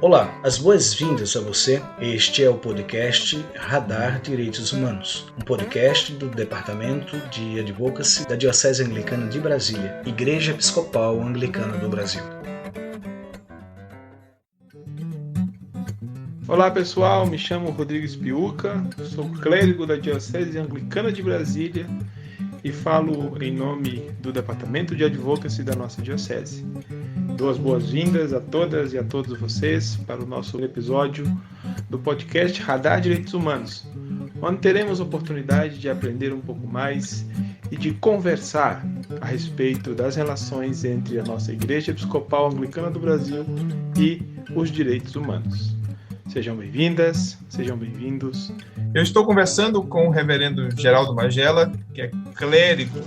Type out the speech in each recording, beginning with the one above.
Olá, as boas-vindas a você. Este é o podcast Radar Direitos Humanos, um podcast do Departamento de Advocacy da Diocese Anglicana de Brasília, Igreja Episcopal Anglicana do Brasil. Olá pessoal, me chamo Rodrigues Piuca, sou clérigo da Diocese Anglicana de Brasília e falo em nome do Departamento de Advocacy da nossa Diocese. Dou as boas-vindas a todas e a todos vocês para o nosso episódio do podcast Radar Direitos Humanos, onde teremos a oportunidade de aprender um pouco mais e de conversar a respeito das relações entre a nossa Igreja Episcopal Anglicana do Brasil e os direitos humanos. Sejam bem-vindas, sejam bem-vindos. Eu estou conversando com o reverendo Geraldo Magela, que é clérigo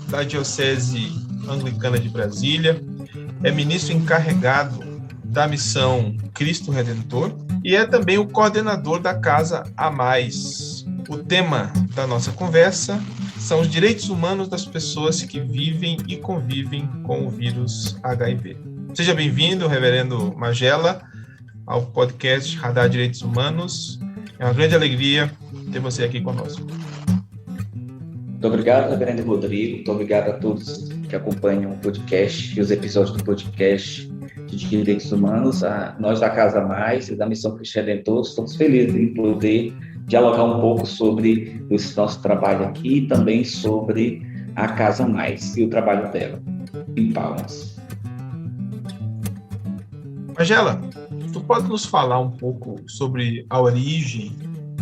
da Diocese Anglicana de Brasília, é ministro encarregado da missão Cristo Redentor e é também o coordenador da Casa A Mais. O tema da nossa conversa são os direitos humanos das pessoas que vivem e convivem com o vírus HIV. Seja bem-vindo, reverendo Magela, ao podcast Radar Direitos Humanos. É uma grande alegria ter você aqui conosco. Muito obrigado, reverendo Rodrigo. Muito obrigado a todos que acompanham o podcast e os episódios do podcast de Direitos Humanos. Nós da Casa Mais e da Missão Cristo Redentor estamos felizes em poder dialogar um pouco sobre esse nosso trabalho aqui e também sobre a Casa Mais e o trabalho dela em Palmas. Magela, tu pode nos falar um pouco sobre a origem,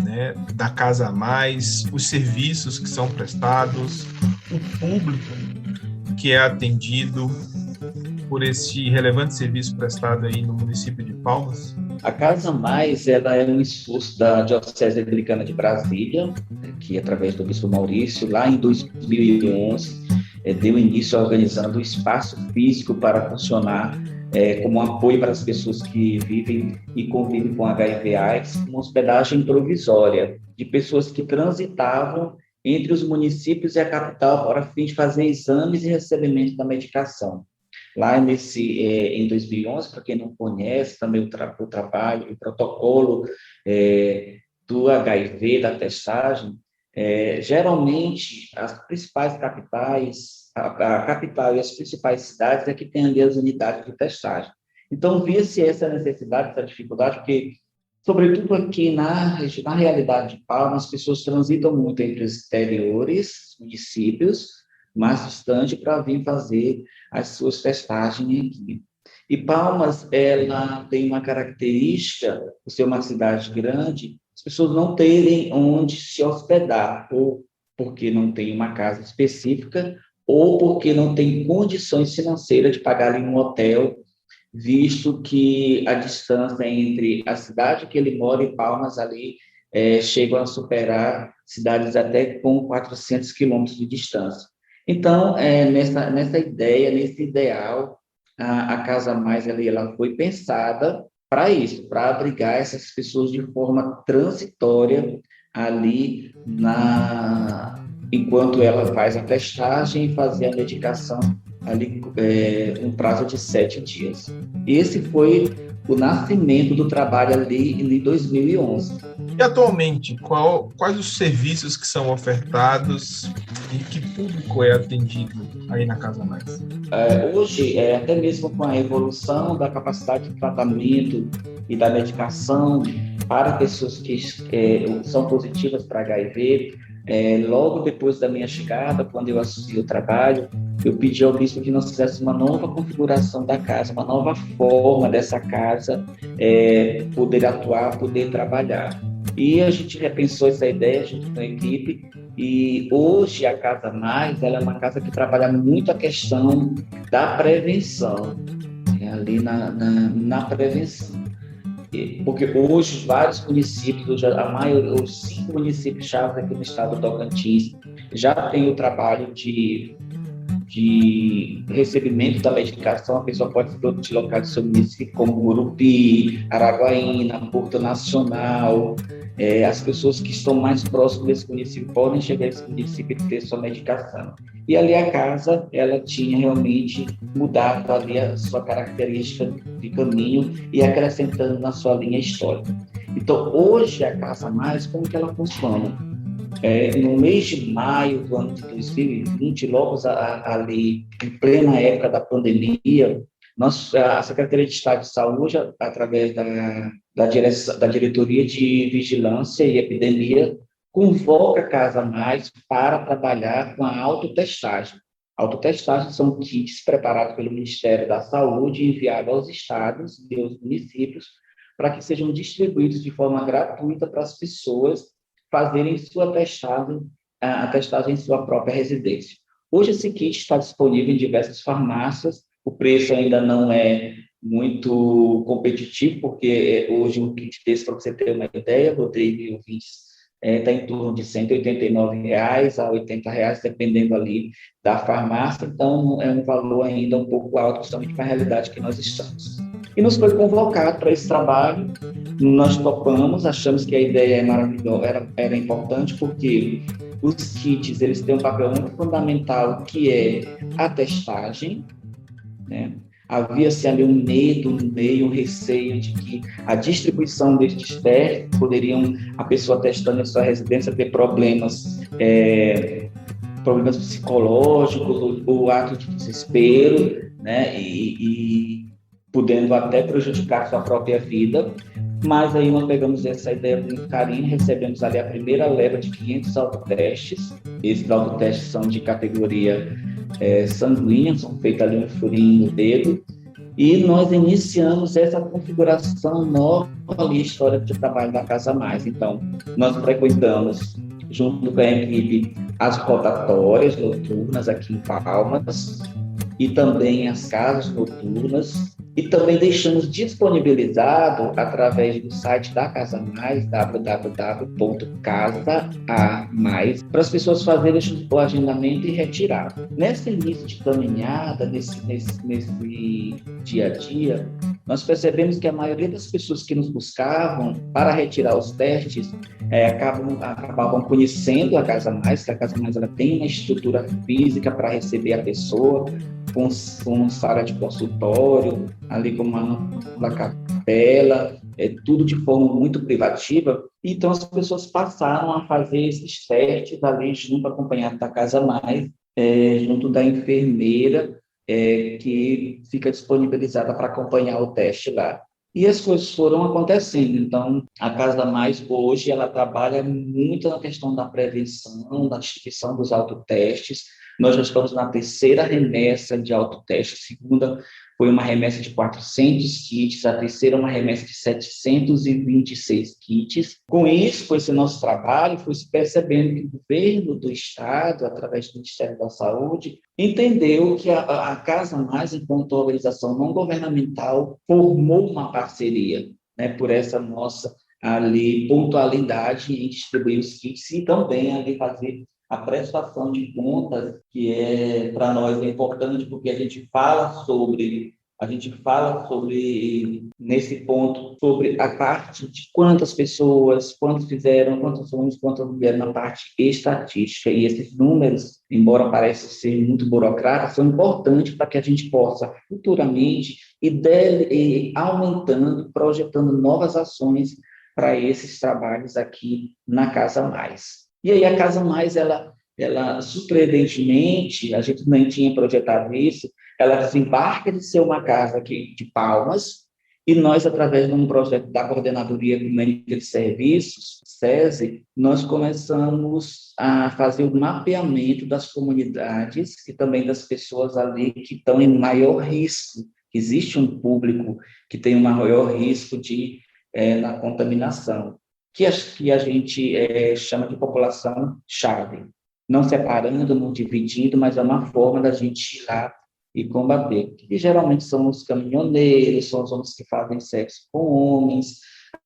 né, da Casa A Mais, os serviços que são prestados, o público que é atendido por esse relevante serviço prestado aí no município de Palmas? A Casa Mais, ela é um esforço da Diocese Anglicana de Brasília, que através do Bispo Maurício, lá em 2011, deu início a organizando um espaço físico para funcionar como um apoio para as pessoas que vivem e convivem com HIV/AIDS, uma hospedagem provisória de pessoas que transitavam entre os municípios e a capital para fim de fazer exames e recebimento da medicação. Lá em 2011, para quem não conhece, também o trabalho, o protocolo do HIV, da testagem, geralmente as principais capitais, a capital e as principais cidades é que tem ali as unidades de testagem. Então, via-se essa necessidade, essa dificuldade, porque, sobretudo aqui na realidade de Palmas, as pessoas transitam muito entre os exteriores, municípios, mais distante, para vir fazer as suas testagens aqui. E Palmas, ela tem uma característica, por ser uma cidade grande, as pessoas não terem onde se hospedar, ou porque não tem uma casa específica, ou porque não tem condições financeiras de pagar em um hotel, visto que a distância entre a cidade que ele mora e Palmas ali chegam a superar cidades até com 400 quilômetros de distância. Então, nessa ideia, nesse ideal, a Casa Mais ela foi pensada para isso, para abrigar essas pessoas de forma transitória ali enquanto ela faz a testagem e fazer a medicação ali um prazo de 7 dias. Esse foi o nascimento do trabalho ali em 2011. E atualmente, quais os serviços que são ofertados e que público é atendido aí na Casa Mais? Hoje, até mesmo com a evolução da capacidade de tratamento e da medicação para pessoas que são positivas para HIV, logo depois da minha chegada, quando eu assumi o trabalho, eu pedi ao bispo que nós fizéssemos uma nova configuração da casa, uma nova forma dessa casa poder atuar, poder trabalhar. E a gente repensou essa ideia junto com a equipe, e hoje a Casa Mais ela é uma casa que trabalha muito a questão da prevenção, ali na prevenção. Porque hoje vários municípios, os 5 municípios chaves aqui no estado do Tocantins, já tem o trabalho de recebimento da medicação. A pessoa pode se deslocar do seu município, como Gurupi, Araguaína, Porto Nacional, as pessoas que estão mais próximas desse município podem chegar a esse município e ter sua medicação. E ali a casa, ela tinha realmente mudado ali a sua característica de caminho e acrescentando na sua linha histórica. Então, hoje, a Casa Mais, como que ela funciona? No mês de maio do ano de 2020, logo ali, em plena época da pandemia, a Secretaria de Estado de Saúde, através da Diretoria de Vigilância e Epidemia, convoca a Casa Mais para trabalhar com a autotestagem. Autotestagem são kits preparados pelo Ministério da Saúde e enviados aos estados e aos municípios para que sejam distribuídos de forma gratuita para as pessoas fazerem a testagem em sua própria residência. Hoje esse kit está disponível em diversas farmácias. O preço ainda não é muito competitivo, porque hoje um kit desse, para você ter uma ideia, Rodrigo e ouvintes, está em torno de R$ 189 a R$ 80, dependendo ali da farmácia. Então, é um valor ainda um pouco alto, principalmente para a realidade que nós estamos. E nos foi convocado para esse trabalho, nós topamos, achamos que a ideia é maravilhosa, era importante, porque os kits eles têm um papel muito fundamental, que é a testagem, né? Havia-se ali um medo no meio, um receio de que a distribuição destes testes a pessoa testando em sua residência, ter problemas psicológicos ou atos de desespero, né? E podendo até prejudicar sua própria vida. Mas aí nós pegamos essa ideia com muito carinho, recebemos ali a primeira leva de 500 autotestes. Esses autotestes são de categoria sanguínea, são feitos ali um furinho no dedo, e nós iniciamos essa configuração nova ali, histórica de trabalho da Casa Mais. Então, nós frequentamos, junto com a equipe, as rotatórias noturnas aqui em Palmas, e também as casas noturnas, e também deixamos disponibilizado através do site da Casa Mais, www.casamais, para as pessoas fazerem o agendamento e retirar. Nesse início de caminhada, nesse dia a dia, nós percebemos que a maioria das pessoas que nos buscavam para retirar os testes acabavam conhecendo a Casa Mais, que a Casa Mais ela tem uma estrutura física para receber a pessoa, com sala de consultório, ali com uma capela, tudo de forma muito privativa. Então, as pessoas passaram a fazer esses testes ali junto, acompanhado da Casa Mais, junto da enfermeira, que fica disponibilizada para acompanhar o teste lá. E as coisas foram acontecendo. Então, a Casa Mais, hoje, ela trabalha muito na questão da prevenção, da distribuição dos autotestes. Nós já estamos na terceira remessa de autoteste. A segunda foi uma remessa de 400 kits, a terceira uma remessa de 726 kits. Com isso, com esse nosso trabalho, foi se percebendo que o governo do Estado, através do Ministério da Saúde, entendeu que a Casa Mais, enquanto organização não governamental, formou uma parceria, né, por essa nossa ali pontualidade em distribuir os kits e também ali fazer a prestação de contas, que para nós é importante, porque a gente fala sobre, nesse ponto, sobre a parte de quantas pessoas, quantos fizeram, quantos homens, quantas mulheres, na parte estatística. E esses números, embora pareçam ser muito burocráticos, são importantes para que a gente possa, futuramente, ir aumentando, projetando novas ações para esses trabalhos aqui na Casa Mais. E aí a Casa Mais, ela surpreendentemente, a gente nem tinha projetado isso, ela desembarca de ser uma casa aqui de Palmas, e nós, através de um projeto da Coordenadoria Ecumênica de Serviços, SESI, nós começamos a fazer o mapeamento das comunidades e também das pessoas ali que estão em maior risco. Existe um público que tem um maior risco na contaminação, que a gente chama de população-chave, não separando, não dividindo, mas é uma forma da gente ir lá e combater. E geralmente são os caminhoneiros, são os homens que fazem sexo com homens,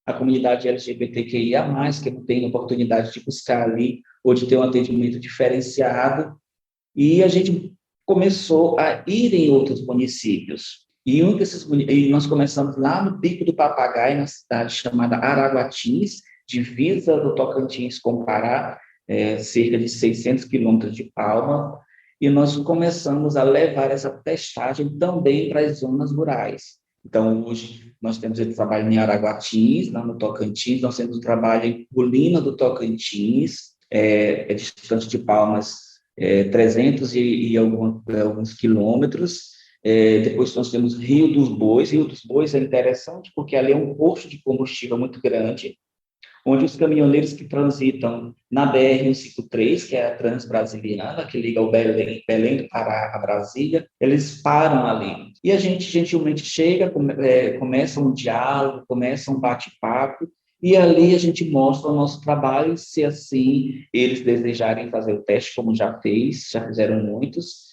a comunidade LGBTQIA+, que não tem oportunidade de buscar ali, ou de ter um atendimento diferenciado, e a gente começou a ir em outros municípios. E nós começamos lá no Pico do Papagaio, na cidade chamada Araguatins, divisa do Tocantins com o Pará, cerca de 600 quilômetros de Palma, e nós começamos a levar essa testagem também para as zonas rurais. Então, hoje, nós temos esse trabalho em Araguatins, lá no Tocantins, nós temos o trabalho em Colina do Tocantins, distante de Palmas, 300 e alguns quilômetros. Depois nós temos Rio dos Bois. Rio dos Bois é interessante porque ali é um posto de combustível muito grande, onde os caminhoneiros que transitam na BR-153, que é a Transbrasiliana, que liga o Belém do Pará a Brasília, eles param ali. E a gente gentilmente chega, começa um diálogo, começa um bate-papo, e ali a gente mostra o nosso trabalho, se assim eles desejarem fazer o teste, como já fizeram muitos,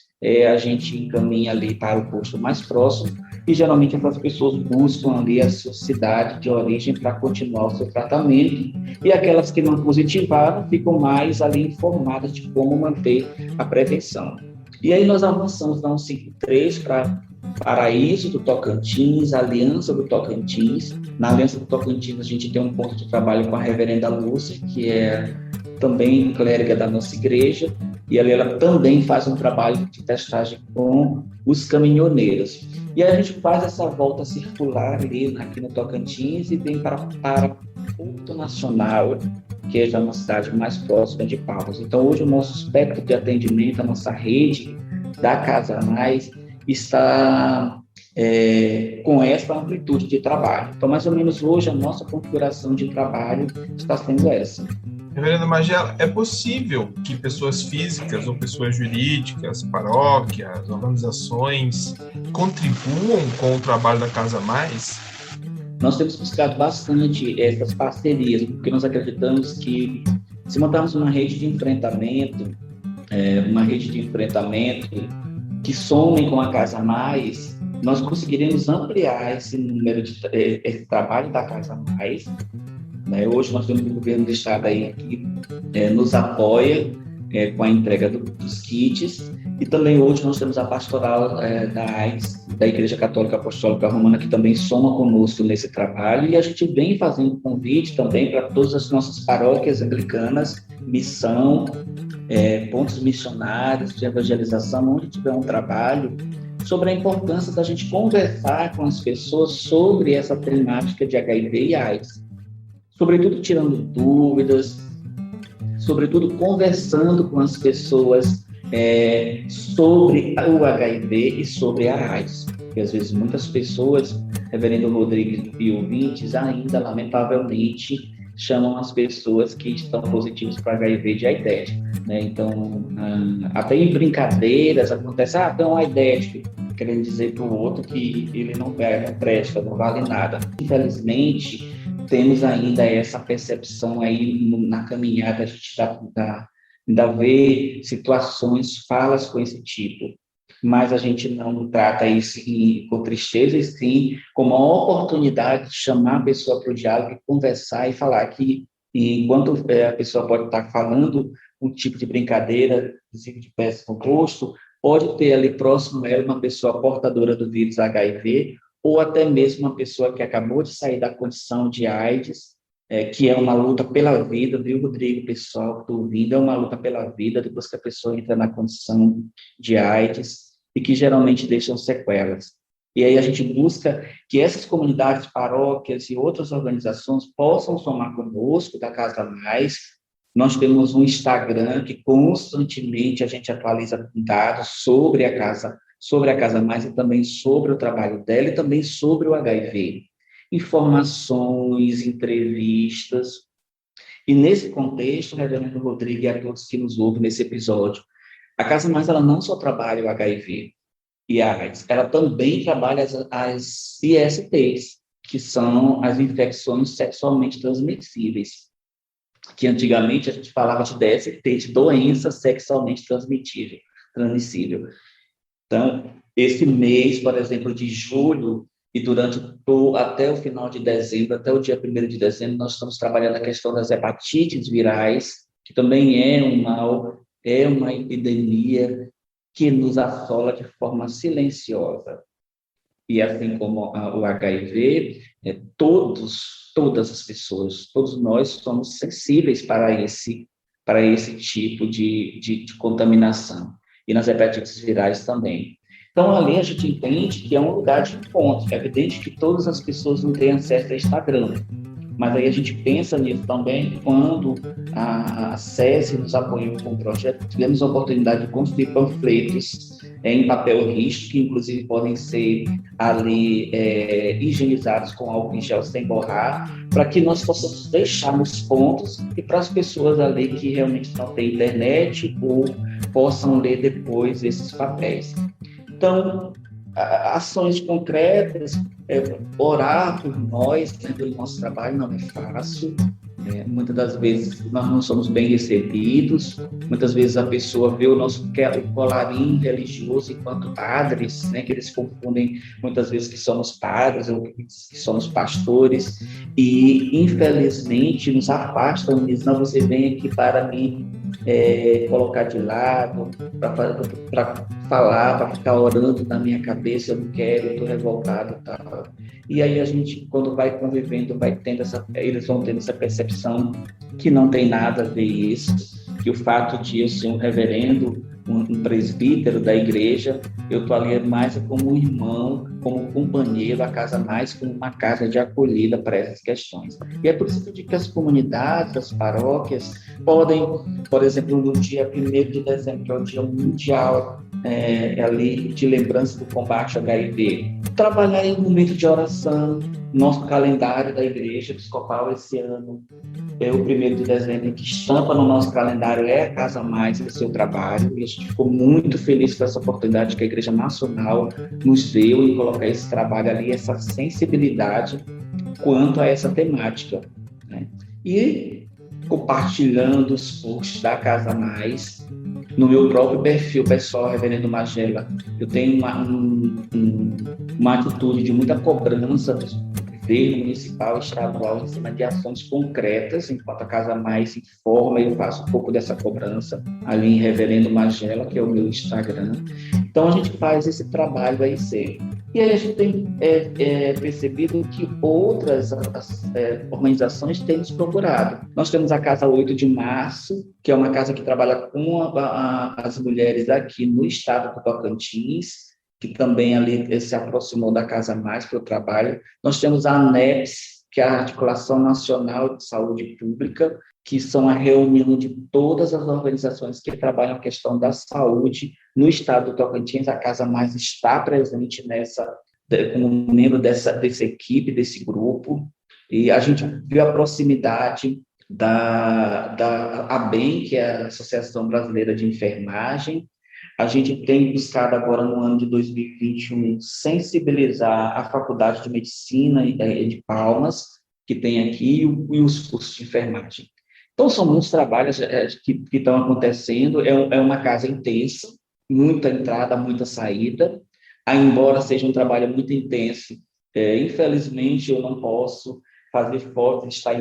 a gente encaminha ali para o posto mais próximo, e geralmente essas pessoas buscam ali a sua cidade de origem para continuar o seu tratamento, e aquelas que não positivaram ficam mais ali informadas de como manter a prevenção. E aí nós avançamos na 153 para Paraíso do Tocantins, Aliança do Tocantins. Na Aliança do Tocantins a gente tem um ponto de trabalho com a reverenda Lúcia, que é também clériga da nossa igreja, e ali ela também faz um trabalho de testagem com os caminhoneiros. E a gente faz essa volta circular ali, aqui no Tocantins, e vem para Porto Nacional, que é já uma cidade mais próxima de Palmas. Então, hoje o nosso espectro de atendimento, a nossa rede da Casa Mais, está com essa amplitude de trabalho. Então, mais ou menos hoje, a nossa configuração de trabalho está sendo essa. Reverendo Magela, é possível que pessoas físicas ou pessoas jurídicas, paróquias, organizações, contribuam com o trabalho da Casa Mais? Nós temos buscado bastante essas parcerias, porque nós acreditamos que se montarmos uma rede de enfrentamento que some com a Casa Mais, nós conseguiremos ampliar esse número esse trabalho da Casa Mais. Hoje nós temos o governo do estado aí que nos apoia com a entrega dos kits, e também hoje nós temos a pastoral da AIDS, da Igreja Católica Apostólica Romana, que também soma conosco nesse trabalho, e a gente vem fazendo convite também para todas as nossas paróquias anglicanas, missão, pontos missionários de evangelização, onde tiver um trabalho, sobre a importância da gente conversar com as pessoas sobre essa temática de HIV e AIDS. Sobretudo tirando dúvidas, sobretudo conversando com as pessoas sobre o HIV e sobre a AIDS. Porque às vezes muitas pessoas, reverendo Rodrigues e ouvintes, ainda lamentavelmente chamam as pessoas que estão positivas para HIV de aidético. Então, até em brincadeiras acontece, tem um aidético, querendo dizer para o outro que ele não presta, não vale nada. Infelizmente, temos ainda essa percepção aí na caminhada, a gente ainda vê situações, falas com esse tipo, mas a gente não trata isso com tristeza, e sim como uma oportunidade de chamar a pessoa para o diálogo, conversar e falar que, enquanto a pessoa pode estar falando um tipo de brincadeira, inclusive de péssimo gosto, pode ter ali próximo a ela uma pessoa portadora do vírus HIV, ou até mesmo uma pessoa que acabou de sair da condição de AIDS, que é uma luta pela vida, viu, Rodrigo, pessoal que está ouvindo, é uma luta pela vida depois que a pessoa entra na condição de AIDS, e que geralmente deixam sequelas. E aí a gente busca que essas comunidades, paróquias e outras organizações possam somar conosco, da Casa Mais. Nós temos um Instagram que constantemente a gente atualiza dados sobre a Casa Mais, e também sobre o trabalho dela, e também sobre o HIV. Informações, entrevistas. E nesse contexto, reverendo Rodrigo e a todos que nos ouvem nesse episódio, a Casa Mais ela não só trabalha o HIV e a AIDS, ela também trabalha as ISTs, que são as infecções sexualmente transmissíveis, que antigamente a gente falava de DST, de doença sexualmente transmissível. Então, esse mês, por exemplo, de julho, e até o final de dezembro, até o dia 1º de dezembro, nós estamos trabalhando a questão das hepatites virais, que também é um mal, é uma epidemia que nos assola de forma silenciosa. e assim como o HIV, todas as pessoas, todos nós somos sensíveis para esse tipo de contaminação, e nas hepatites virais também. Então, ali a gente entende que é um lugar de encontro. É evidente que todas as pessoas não têm acesso a Instagram, mas aí a gente pensa nisso também quando a SESI nos apoiou com o projeto. Tivemos a oportunidade de construir panfletos em papel rígido, que inclusive podem ser ali higienizados com álcool em gel sem borrar, para que nós possamos deixar nos pontos e para as pessoas ali que realmente não têm internet ou possam ler depois esses papéis. Então, ações concretas, orar por nós, né, pelo nosso trabalho não é fácil. Muitas das vezes nós não somos bem recebidos, muitas vezes a pessoa vê o nosso colarinho religioso enquanto padres, né, que eles confundem muitas vezes que somos padres ou que somos pastores, e infelizmente nos afastam e dizem, não, você vem aqui para me colocar de lado, para falar, para ficar orando na minha cabeça, eu não quero, eu estou revoltado e tal. E aí a gente, quando vai convivendo, eles vão tendo essa percepção que não tem nada a ver isso, que o fato de eu ser um reverendo, um presbítero da igreja, eu estou ali mais como um irmão, como companheiro, a casa mais como uma casa de acolhida para essas questões. E é por isso que eu digo que as comunidades, as paróquias, podem, por exemplo, no dia 1º de dezembro, que é o Dia Mundial ali de lembrança do combate ao HIV, trabalhar em um momento de oração. Nosso calendário da Igreja Episcopal esse ano é o 1º de dezembro, que estampa no nosso calendário é a Casa Mais, é o seu trabalho, e a gente ficou muito feliz com essa oportunidade que a Igreja Nacional nos deu em colocar esse trabalho ali, essa sensibilidade quanto a essa temática, né? E compartilhando os posts da Casa Mais, no meu próprio perfil pessoal, Reverendo Magela, eu tenho uma atitude de muita cobrança do governo municipal e estadual em cima de ações concretas, enquanto a Casa Mais informa, eu faço um pouco dessa cobrança ali em Reverendo Magela, que é o meu Instagram. Então a gente faz esse trabalho aí sempre. E aí a gente tem percebido que outras organizações têm nos procurado. Nós temos a Casa 8 de Março, que é uma casa que trabalha com as mulheres aqui no estado do Tocantins, que também ali se aproximou da Casa Mais para o trabalho. Nós temos a ANEPS, que é a Articulação Nacional de Saúde Pública, que são a reunião de todas as organizações que trabalham a questão da saúde no estado do Tocantins. A Casa Mais está presente como membro dessa equipe, desse grupo, e a gente viu a proximidade da ABEM, que é a Associação Brasileira de Enfermagem. A gente tem buscado agora, no ano de 2021, sensibilizar a Faculdade de Medicina de Palmas, que tem aqui, e os cursos de enfermagem. Então, são muitos trabalhos que estão acontecendo. É uma casa intensa, muita entrada, muita saída. Embora seja um trabalho muito intenso, infelizmente eu não posso fazer fotos, estar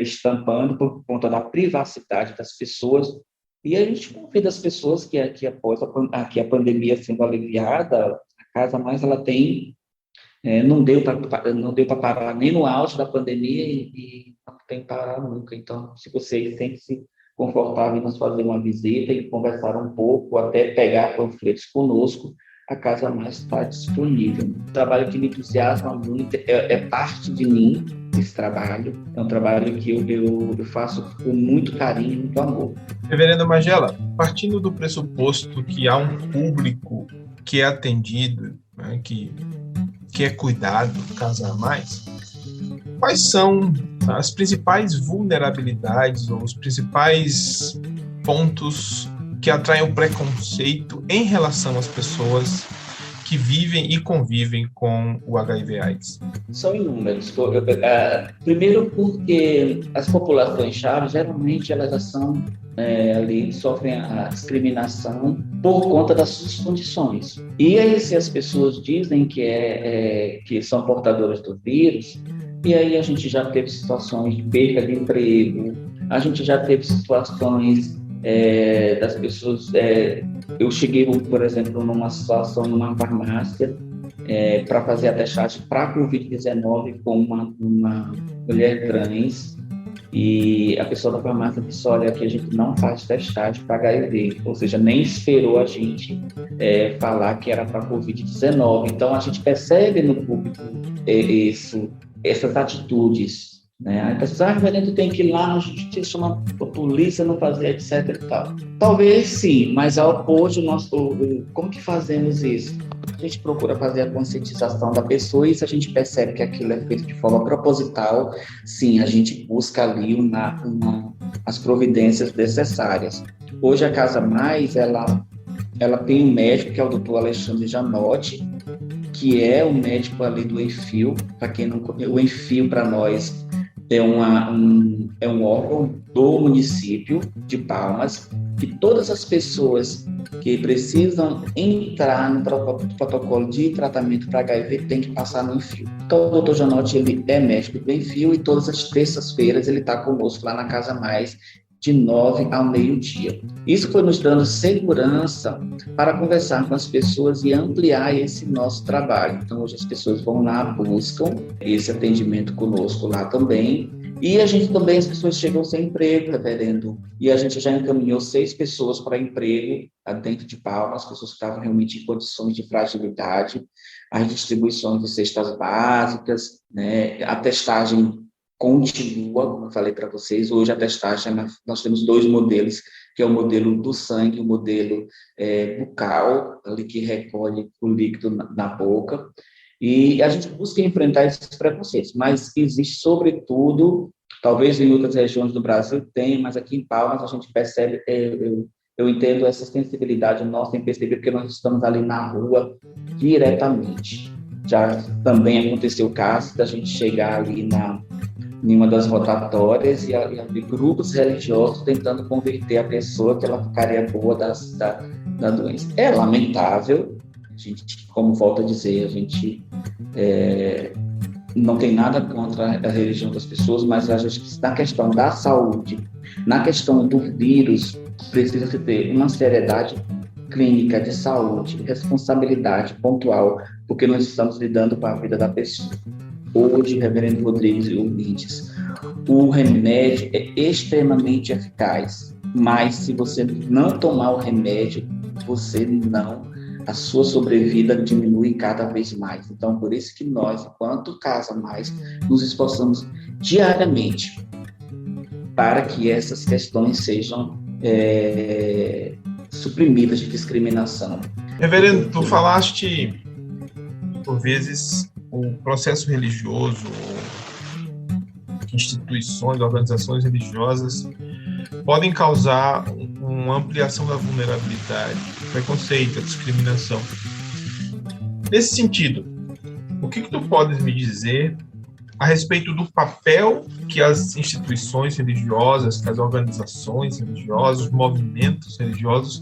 estampando por conta da privacidade das pessoas. E a gente convida as pessoas que após a pandemia sendo aliviada, a Casa Mais ela tem, não deu para parar nem no auge da pandemia e não tem que parar nunca. Então, se vocês sentem-se confortáveis em nos fazer uma visita e conversar um pouco, até pegar panfletos conosco, a Casa Mais está disponível. Um trabalho que me entusiasma muito, é parte de mim, esse trabalho. É um trabalho que eu faço com muito carinho e muito amor. Reverendo Magela, partindo do pressuposto que há um público que é atendido, né, que é cuidado, Casa Mais, quais são as principais vulnerabilidades ou os principais pontos que atraem o preconceito em relação às pessoas que vivem e convivem com o HIV/AIDS? São inúmeros. Primeiro porque as populações-chave, geralmente, elas já são, ali, sofrem a discriminação por conta das suas condições. E aí, se as pessoas dizem que são portadoras do vírus, e aí a gente já teve situações de perda de emprego, a gente já teve situações das pessoas. Eu cheguei, por exemplo, numa situação numa farmácia, para fazer a testagem para a Covid-19 com uma mulher trans, e a pessoa da farmácia disse, olha, que a gente não faz testagem para HIV, ou seja, nem esperou a gente falar que era para Covid-19. Então, a gente percebe no público essas atitudes, né? A pessoa, reverendo, tem que ir lá na justiça, chamar a polícia, não fazer, etc e tal. Talvez sim, mas ao hoje, como que fazemos isso? A gente procura fazer a conscientização da pessoa, e se a gente percebe que aquilo é feito de forma proposital, sim, a gente busca ali as providências necessárias. Hoje a Casa Mais, ela tem um médico, que é o Dr. Alexandre Janotti, que é o médico ali do Enfio. Para quem não conhece, o Enfio para nós é um órgão do município de Palmas, que todas as pessoas que precisam entrar no protocolo de tratamento para HIV tem que passar no Enfio. Então, o Dr. Janotti, ele é médico do Enfio, e todas as terças-feiras ele está conosco lá na Casa Mais, de 9 ao meio-dia. Isso foi nos dando segurança para conversar com as pessoas e ampliar esse nosso trabalho. Então, hoje as pessoas vão lá, buscam esse atendimento conosco lá também. E a gente também, as pessoas chegam sem emprego, reverendo, e a gente já encaminhou 6 pessoas para emprego dentro de Palmas, pessoas que estavam realmente em condições de fragilidade, as distribuições de cestas básicas, né, a testagem continua, como eu falei para vocês. Hoje a testagem, nós temos 2 modelos, que é o modelo do sangue, o modelo bucal, ali que recolhe o líquido na boca, e a gente busca enfrentar esses preconceitos, mas existe, sobretudo, talvez em outras regiões do Brasil tenha, mas aqui em Palmas a gente percebe, eu entendo essa sensibilidade nossa em perceber, porque nós estamos ali na rua diretamente. Já também aconteceu o caso da gente chegar ali em uma das rotatórias e havia grupos religiosos tentando converter a pessoa que ela ficaria boa da doença. É lamentável. A gente, como volto a dizer, a gente não tem nada contra a religião das pessoas, mas a gente, na questão da saúde, na questão do vírus, precisa se ter uma seriedade clínica de saúde, responsabilidade pontual, porque nós estamos lidando com a vida da pessoa. Hoje, reverendo Rodrigues e ouvintes, o remédio é extremamente eficaz, mas se você não tomar o remédio, a sua sobrevida diminui cada vez mais. Então, por isso que nós, enquanto Casa Mais, nos esforçamos diariamente para que essas questões sejam suprimidas de discriminação. Reverendo, tu falaste, por vezes, o processo religioso, instituições, organizações religiosas podem causar uma ampliação da vulnerabilidade, preconceito, discriminação. Nesse sentido, o que tu podes me dizer a respeito do papel que as instituições religiosas, que as organizações religiosas, os movimentos religiosos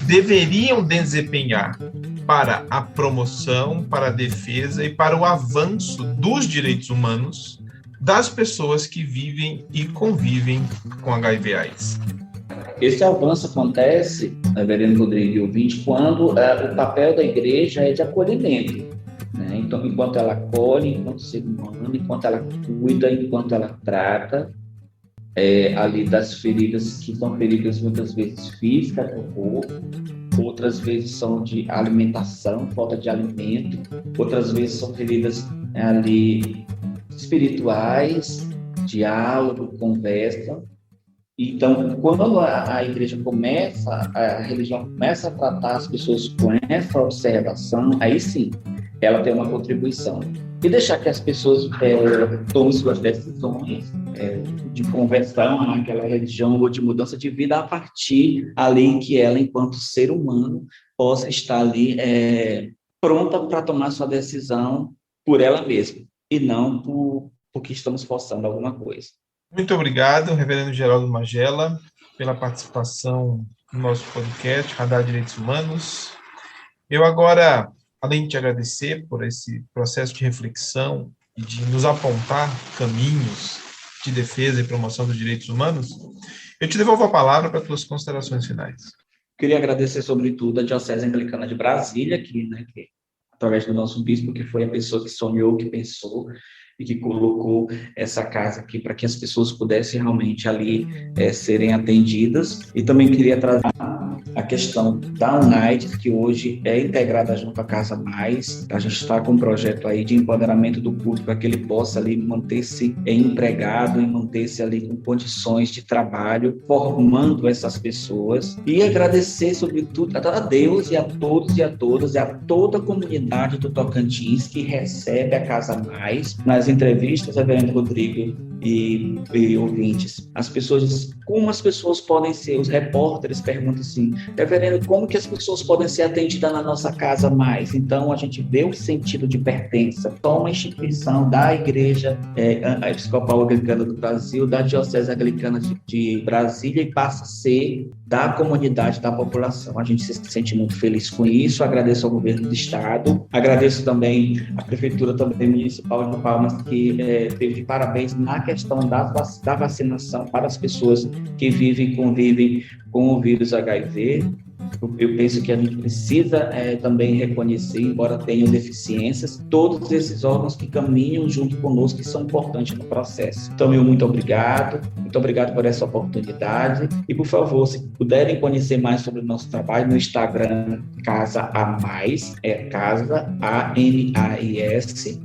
deveriam desempenhar para a promoção, para a defesa e para o avanço dos direitos humanos das pessoas que vivem e convivem com HIV/AIDS? Esse avanço acontece, reverendo Rodrigo e ouvinte, quando o papel da igreja é de acolhimento, né? Então, enquanto ela acolhe, enquanto ser humano, enquanto ela cuida, enquanto ela trata ali das feridas, que são feridas muitas vezes físicas do corpo, outras vezes são de alimentação, falta de alimento, outras vezes são feridas ali espirituais, diálogo, conversa. Então, quando a igreja a religião começa a tratar as pessoas com essa observação, aí sim, ela tem uma contribuição. E deixar que as pessoas tomem suas decisões de conversão àquela religião ou de mudança de vida a partir ali que ela, enquanto ser humano, possa estar ali pronta para tomar sua decisão por ela mesma e não porque estamos forçando alguma coisa. Muito obrigado, reverendo Geraldo Magela, pela participação no nosso podcast Radar Direitos Humanos. Eu agora, além de te agradecer por esse processo de reflexão e de nos apontar caminhos de defesa e promoção dos direitos humanos, eu te devolvo a palavra para tuas considerações finais. Queria agradecer, sobretudo, a Diocese Anglicana de Brasília, que através do nosso bispo, que foi a pessoa que sonhou, que pensou e que colocou essa casa aqui para que as pessoas pudessem realmente ali serem atendidas. E também queria trazer a questão da United, que hoje é integrada junto à Casa Mais. A gente está com um projeto aí de empoderamento do público para que ele possa ali manter-se empregado e manter-se ali com condições de trabalho, formando essas pessoas. E agradecer, sobretudo, a Deus e a todos e a todas, e a toda a comunidade do Tocantins que recebe a Casa Mais. Nas entrevistas, Reverendo Rodrigo e ouvintes, as pessoas dizem, como as pessoas podem ser, os repórteres perguntam assim, reverendo, como que as pessoas podem ser atendidas na nossa Casa Mais? Então, a gente vê o sentido de pertença, uma instituição da Igreja Episcopal Anglicana do Brasil, da Diocese Anglicana de Brasília, e passa a ser da comunidade, da população. A gente se sente muito feliz com isso, agradeço ao governo do Estado, agradeço também à Prefeitura também Municipal de Palmas, que teve de parabéns na questão da vacinação para as pessoas que vivem e convivem com o vírus HIV. Eu penso que a gente precisa também reconhecer, embora tenham deficiências, todos esses órgãos que caminham junto conosco, que são importantes no processo. Então, muito obrigado por essa oportunidade. E, por favor, se puderem conhecer mais sobre o nosso trabalho, no Instagram, Casa A Mais, Casa A-M-A-I-S,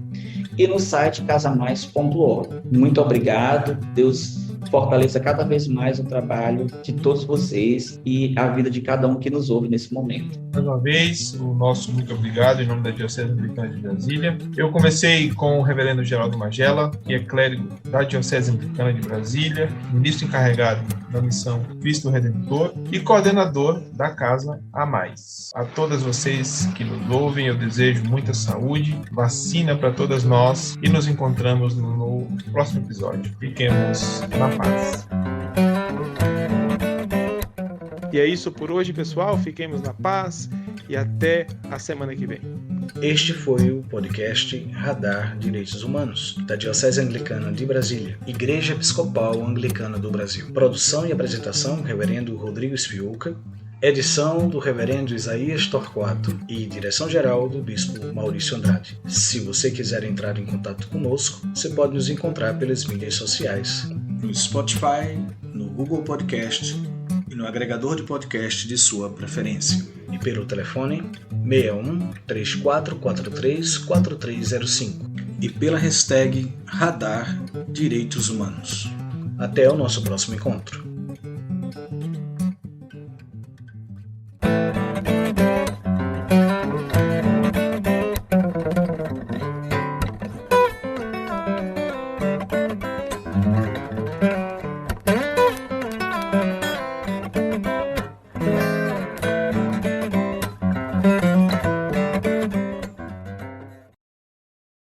e no site casamais.org. Muito obrigado. Deus fortaleça cada vez mais o trabalho de todos vocês e a vida de cada um que nos ouve nesse momento. Mais uma vez, o nosso muito obrigado em nome da Diocese Anglicana de Brasília. Eu comecei com o reverendo Geraldo Magela, que é clérigo da Diocese Anglicana de Brasília, ministro encarregado da missão Cristo Redentor e coordenador da Casa A Mais. A todas vocês que nos ouvem, eu desejo muita saúde, vacina para todas nós e nos encontramos no próximo episódio. Fiquemos na paz. E é isso por hoje, pessoal. Fiquemos na paz e até a semana que vem. Este foi o podcast Radar Direitos Humanos, da Diocese Anglicana de Brasília, Igreja Episcopal Anglicana do Brasil. Produção e apresentação, Reverendo Rodrigo Spiuca. Edição do Reverendo Isaías Torquato e direção-geral do Bispo Maurício Andrade. Se você quiser entrar em contato conosco, você pode nos encontrar pelas mídias sociais, no Spotify, no Google Podcast e no agregador de podcast de sua preferência. E pelo telefone 61 3443 4305 e pela hashtag Radar Direitos Humanos. Até o nosso próximo encontro.